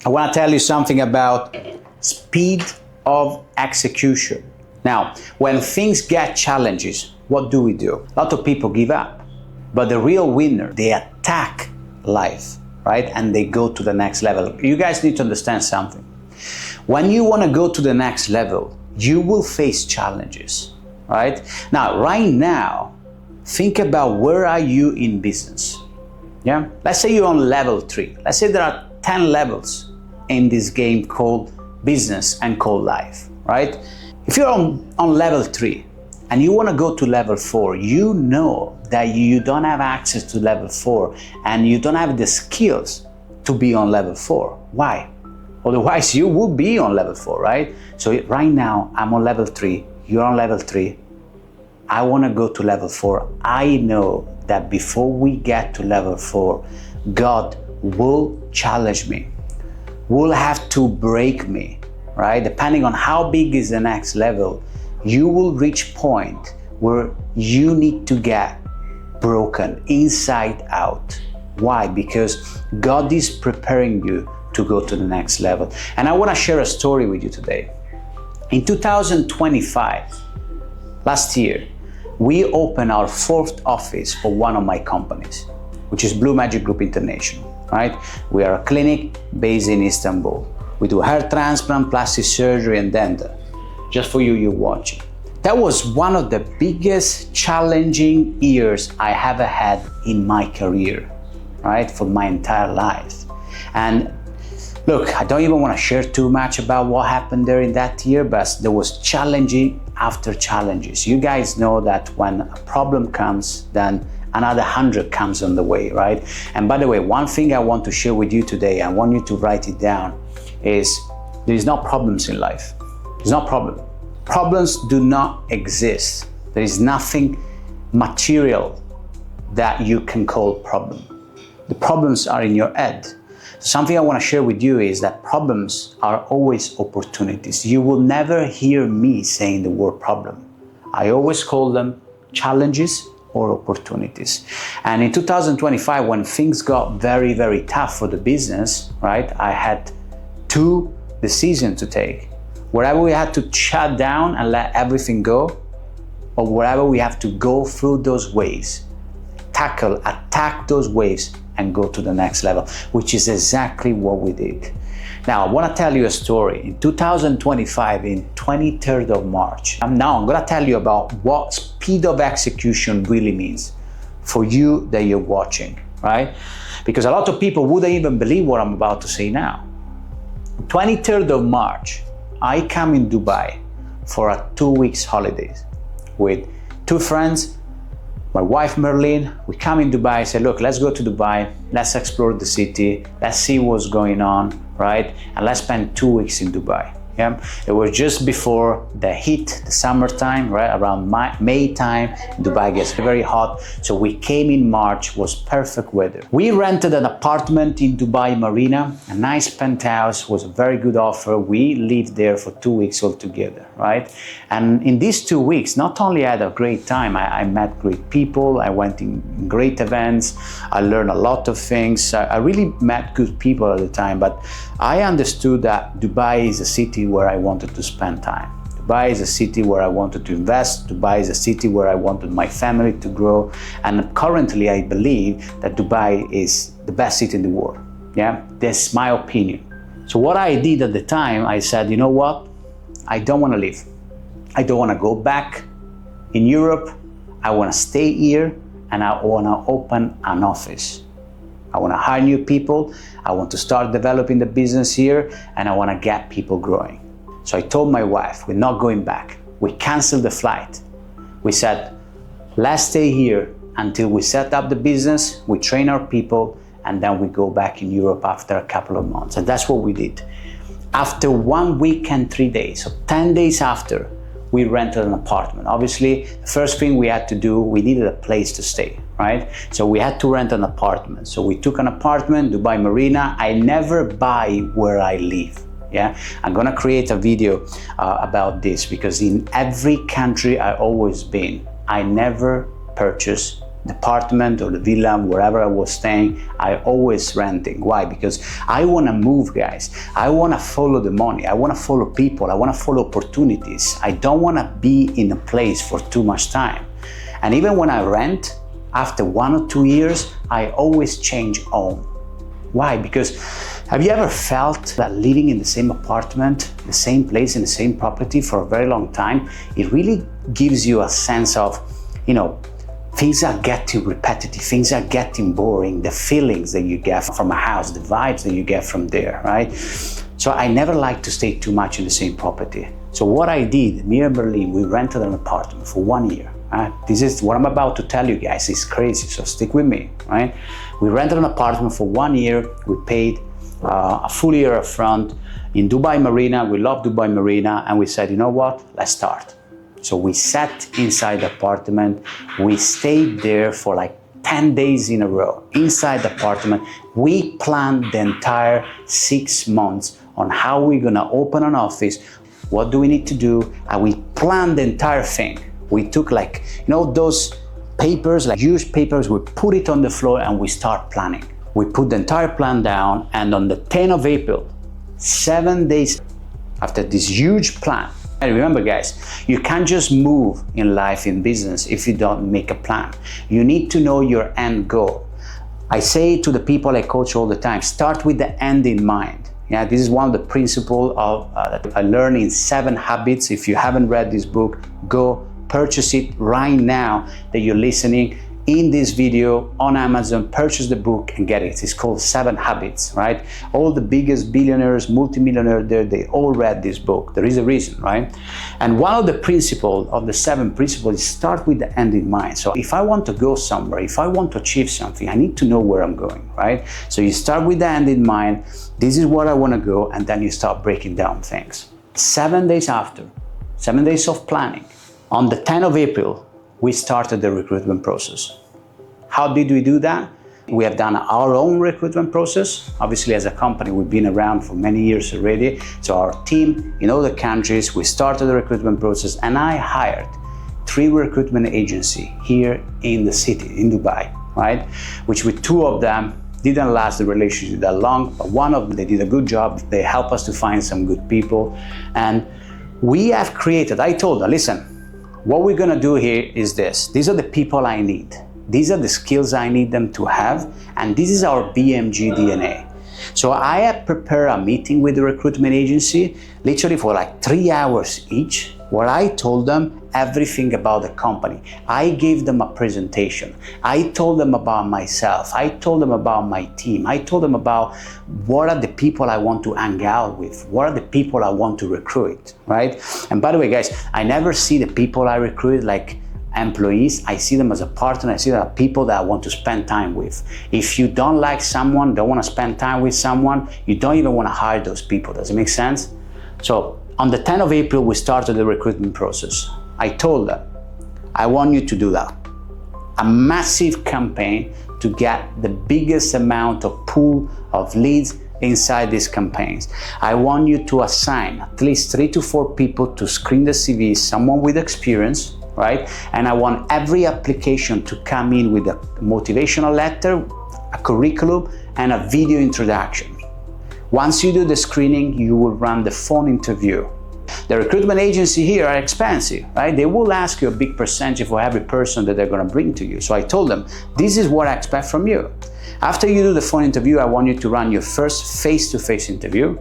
I want to tell you something about speed of execution. Now, when things get challenges, what do? A lot of people give up. But the real winner, they attack life, right? And they go to the next level. You guys need to understand something. When you want to go to the next level, you will face challenges, right? Now, right now, think about where are you in business? Yeah? Let's say you're on level 3. Let's say there are 10 levels in this game called business and called life, right? If you're on level 3 and you want to go to level 4, you know that you don't have access to level 4 and you don't have the skills to be on level 4. Why? Otherwise, you would be on level 4, right? So right now, I'm on level 3, you're on level 3. I want to go to level 4. I know that before we get to level 4, God will challenge me, will have to break me, right? Depending on how big is the next level, you will reach a point where you need to get broken inside out. Why? Because God is preparing you to go to the next level. And I want to share a story with you today. In 2025, last year, we opened our 4th office for one of my companies, which is Blue Magic Group International, right? We are a clinic based in Istanbul. We do hair transplant, plastic surgery, and dental. Just for you're watching. That was one of the biggest challenging years I ever had in my career, right? For my entire life. And look, I don't even want to share too much about what happened there in that year, but there was challenging after challenges. You guys know that when a problem comes, then another 100 comes on the way, right? And by the way, one thing I want to share with you today, I want you to write it down, is there is no problems in life. There's no problem. Problems do not exist. There is nothing material that you can call problem. The problems are in your head. Something I want to share with you is that problems are always opportunities. You will never hear me saying the word problem. I always call them challenges or opportunities. And in 2025, when things got very, very tough for the business, right, I had 2 decisions to take. Wherever we had to shut down and let everything go, or wherever we have to go through those waves, attack those waves and go to the next level, which is exactly what we did. Now, I want to tell you a story. In 2025, in 23rd of March, now I'm going to tell you about what speed of execution really means for you that you're watching, right? Because a lot of people wouldn't even believe what I'm about to say now. 23rd of March, I come in Dubai for a 2 weeks holidays with 2 friends, my wife Merlin. We come in Dubai, say, look, let's go to Dubai, let's explore the city, let's see what's going on, right? And let's spend 2 weeks in Dubai. Yeah, it was just before the heat, the summertime, right? Around May time, Dubai gets very hot. So we came in March, was perfect weather. We rented an apartment in Dubai Marina, a nice penthouse, was a very good offer. We lived there for 2 weeks altogether, right? And in these 2 weeks, not only I had a great time, I met great people, I went in great events, I learned a lot of things. I really met good people at the time, but I understood that Dubai is a city where I wanted to spend time. Dubai is a city where I wanted to invest. Dubai is a city where I wanted my family to grow. And currently I believe that Dubai is the best city in the world. Yeah, that's my opinion. So what I did at the time, I said, you know what? I don't want to leave. I don't want to go back in Europe. I want to stay here and I want to open an office. I want to hire new people. I want to start developing the business here and I want to get people growing. So I told my wife, we're not going back. We canceled the flight. We said, let's stay here until we set up the business, we train our people, and then we go back in Europe after a couple of months. And that's what we did. After 1 week and 3 days, so 10 days after, we rented an apartment. Obviously, the first thing we had to do, we needed a place to stay, right? So we had to rent an apartment. So we took an apartment, Dubai Marina. I never buy where I live. Yeah, I'm gonna create a video about this because in every country I've always been, I never purchase the apartment or the villa, wherever I was staying, I always renting. Why? Because I want to move, guys. I want to follow the money. I want to follow people. I want to follow opportunities. I don't want to be in a place for too much time. And even when I rent, after 1 or 2 years, I always change home. Why? Because have you ever felt that living in the same apartment, the same place, in the same property for a very long time, it really gives you a sense of, things are getting repetitive, things are getting boring, the feelings that you get from a house, the vibes that you get from there, right? So I never like to stay too much in the same property. So what I did, me and Berlin, we rented an apartment for 1 year. This is what I'm about to tell you guys, it's crazy, so stick with me, right? We rented an apartment for 1 year, we paid a full year up front in Dubai Marina. We love Dubai Marina, and we said, you know what, let's start. So we sat inside the apartment, we stayed there for like 10 days in a row, inside the apartment. We planned the entire 6 months on how we're gonna open an office, what do we need to do, and we planned the entire thing. We took those papers, like huge papers, we put it on the floor and we start planning. We put the entire plan down, and on the 10th of April, 7 days after this huge plan, and remember guys, you can't just move in life, in business, if you don't make a plan. You need to know your end goal. I say to the people I coach all the time, start with the end in mind. Yeah, this is one of the principles that I learned in 7 Habits. If you haven't read this book, go purchase it right now that you're listening in this video on Amazon. Purchase the book and get it. It's called 7 Habits, right? All the biggest billionaires, multimillionaires there, they all read this book. There is a reason, right? And one of the principles of the 7 principles is start with the end in mind. So if I want to go somewhere, if I want to achieve something, I need to know where I'm going, right? So you start with the end in mind. This is where I want to go, and then you start breaking down things. 7 days after, 7 days of planning, on the 10th of April, we started the recruitment process. How did we do that? We have done our own recruitment process. Obviously, as a company, we've been around for many years already. So our team in all the countries, we started the recruitment process, and I hired 3 recruitment agencies here in the city, in Dubai, right? Which with 2 of them didn't last the relationship that long, but one of them, they did a good job. They helped us to find some good people. And we have created, I told them, listen, what we're gonna do here is this. These are the people I need. These are the skills I need them to have, and this is our BMG DNA. So I have prepared a meeting with the recruitment agency, literally for like 3 hours each, where I told them everything about the company. I gave them a presentation. I told them about myself. I told them about my team. I told them about what are the people I want to hang out with. What are the people I want to recruit, right? And by the way, guys, I never see the people I recruit like employees. I see them as a partner. I see them as people that I want to spend time with. If you don't like someone, don't want to spend time with someone, you don't even want to hire those people. Does it make sense? So on the 10th of April, we started the recruitment process. I told them, I want you to do that. A massive campaign to get the biggest amount of pool of leads inside these campaigns. I want you to assign at least 3 to 4 people to screen the CV, someone with experience, right? And I want every application to come in with a motivational letter, a curriculum, and a video introduction. Once you do the screening, you will run the phone interview. The recruitment agency here are expensive, right? They will ask you a big percentage for every person that they're going to bring to you. So I told them, this is what I expect from you. After you do the phone interview, I want you to run your first face-to-face interview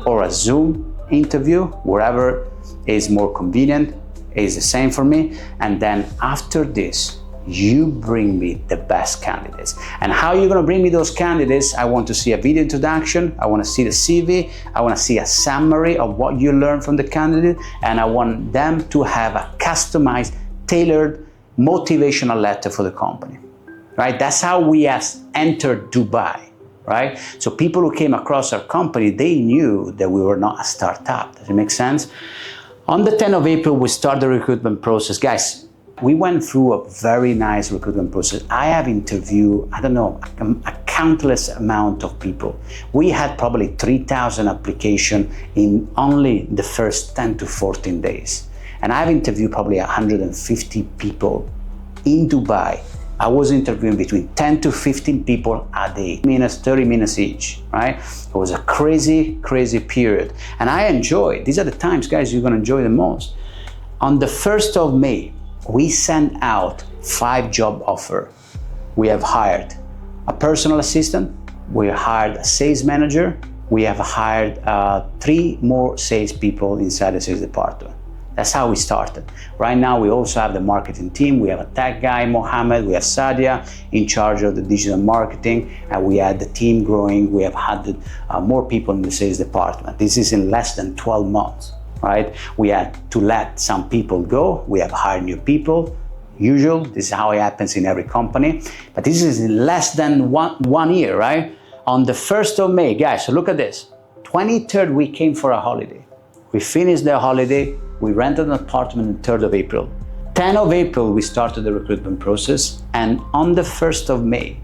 or a Zoom interview, wherever is more convenient, is the same for me. And then after this, you bring me the best candidates. And how are you going to bring me those candidates? I want to see a video introduction. I want to see the CV. I want to see a summary of what you learned from the candidate. And I want them to have a customized, tailored motivational letter for the company, right? That's how we have entered Dubai, right? So people who came across our company, they knew that we were not a startup. Does it make sense? On the 10th of April, we start the recruitment process. Guys, we went through a very nice recruitment process. I have interviewed, a countless amount of people. We had probably 3,000 applications in only the first 10 to 14 days. And I've interviewed probably 150 people in Dubai I was interviewing between 10 to 15 people a day, 30 minutes each, right? It was a crazy, crazy period. And I enjoyed, these are the times, guys, you're gonna enjoy the most. On the 1st of May, we sent out 5 job offers. We have hired a personal assistant, we hired a sales manager, we have hired 3 more sales people inside the sales department. That's how we started. Right now, we also have the marketing team. We have a tech guy, Mohammed. We have Sadia in charge of the digital marketing. And we had the team growing. We have had more people in the sales department. This is in less than 12 months, right? We had to let some people go. We have hired new people. Usual, this is how it happens in every company. But this is in less than one year, right? On the 1st of May, guys, so look at this. 23rd, we came for a holiday. We finished the holiday. We rented an apartment on 3rd of April. 10th of April, we started the recruitment process. And on the 1st of May,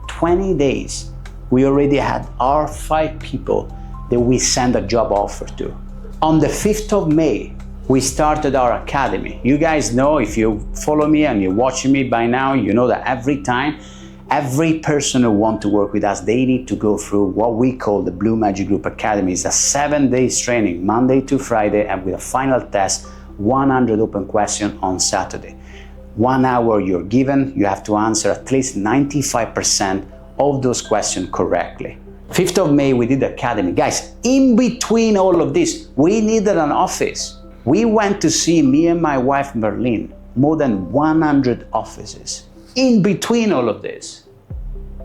20 days, we already had our 5 people that we sent a job offer to. On the 5th of May, we started our academy. You guys know, if you follow me and you're watching me by now, you know that every person who wants to work with us, they need to go through what we call the Blue Magic Group Academy. It's a 7 days training, Monday to Friday, and with a final test, 100 open questions on Saturday. 1 hour you're given, you have to answer at least 95% of those questions correctly. 5th of May, we did the academy. Guys, in between all of this, we needed an office. We went to see, me and my wife, Merlin, more than 100 offices. In between all of this,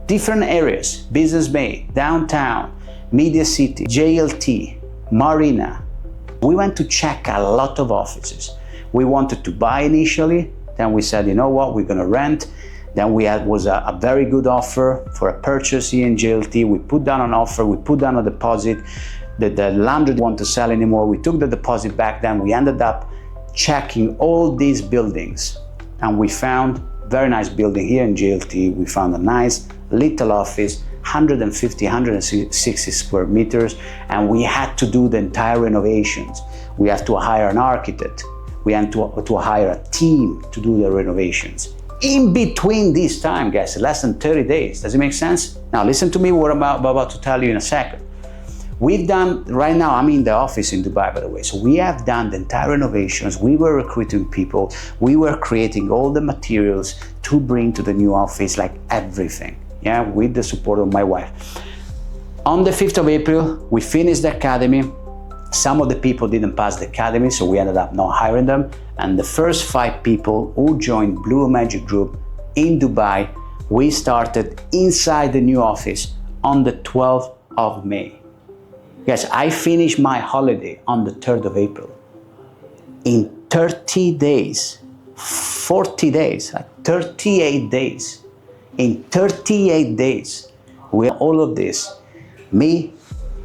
different areas, Business Bay, downtown, Media City, JLT, Marina. We went to check a lot of offices. We wanted to buy initially, then we said, you know what, we're gonna rent. Then was a very good offer for a purchase here in JLT. We put down an offer, we put down a deposit. The landlord didn't want to sell anymore. We took the deposit back, then we ended up checking all these buildings. And we found very nice building here in JLT. We found a nice little office, 150, 160 square meters, and we had to do the entire renovations. We have to hire an architect. We had to hire a team to do the renovations. In between this time, guys, less than 30 days. Does it make sense? Now listen to me what I'm about to tell you in a second. We've done, right now I'm in the office in Dubai, by the way, so we have done the entire renovations, we were recruiting people, we were creating all the materials to bring to the new office, like everything, yeah, with the support of my wife. On the 5th of April, we finished the academy. Some of the people didn't pass the academy, so we ended up not hiring them. And the first 5 people who joined Blue Magic Group in Dubai, we started inside the new office on the 12th of May. Yes, I finished my holiday on the 3rd of April. In 30 days, 40 days, 38 days. In 38 days, we had all of this, me,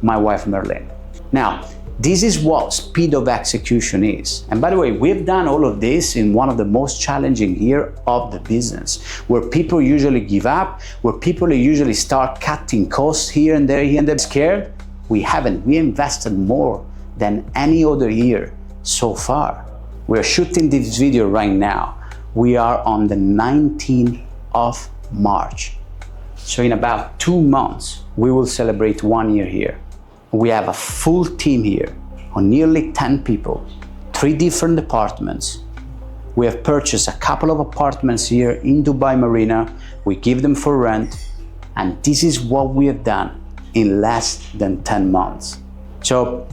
my wife Merlin. Now, this is what speed of execution is. And by the way, we've done all of this in one of the most challenging years of the business, where people usually give up, where people usually start cutting costs here and there, scared. We haven't. We invested more than any other year so far. We're shooting this video right now. We are on the 19th of March. So in about 2 months, we will celebrate 1 year here. We have a full team here of nearly 10 people, 3 different departments. We have purchased a couple of apartments here in Dubai Marina. We give them for rent. And this is what we have done in less than 10 months. So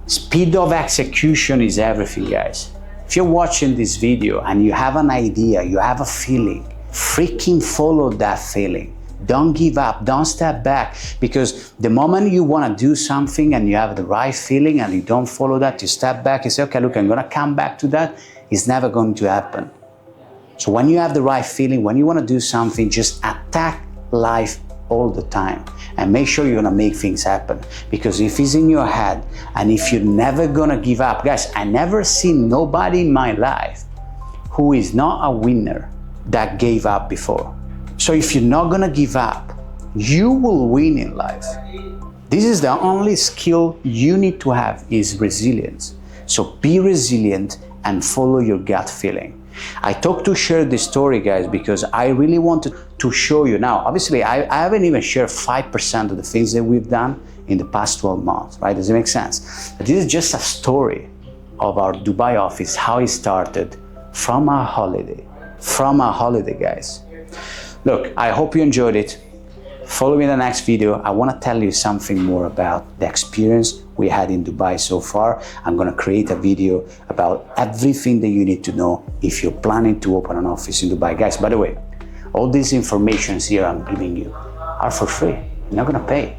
speed of execution is everything, guys. If you're watching this video and you have an idea, you have a feeling, freaking follow that feeling. Don't give up, don't step back, because the moment you want to do something and you have the right feeling and you don't follow that, you step back, you say, okay, look, I'm going to come back to that. It's never going to happen. So when you have the right feeling, when you want to do something, just attack life all the time and make sure you're gonna make things happen. Because if it's in your head and if you're never gonna give up, guys, I never seen nobody in my life who is not a winner that gave up before. So if you're not gonna give up, you will win in life. This is the only skill you need to have, is resilience. So be resilient and follow your gut feeling. I talked to share this story, guys, because I really wanted to show you. Now, obviously, I haven't even shared 5% of the things that we've done in the past 12 months, right? Does it make sense? But this is just a story of our Dubai office, how it started from our holiday, guys. Look, I hope you enjoyed it. Follow me in the next video. I want to tell you something more about the experience we had in Dubai so far. I'm going to create a video about everything that you need to know if you're planning to open an office in Dubai. Guys, by the way, all these informations here I'm giving you are for free. You're not going to pay.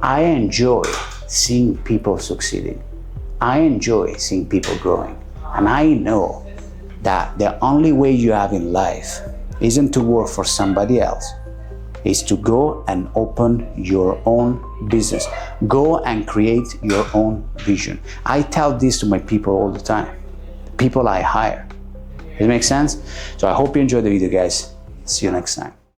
I enjoy seeing people succeeding. I enjoy seeing people growing. And I know that the only way you have in life isn't to work for somebody else. Is to go and open your own business. Go and create your own vision. I tell this to my people all the time. People I hire. Does it make sense? So I hope you enjoyed the video, guys. See you next time.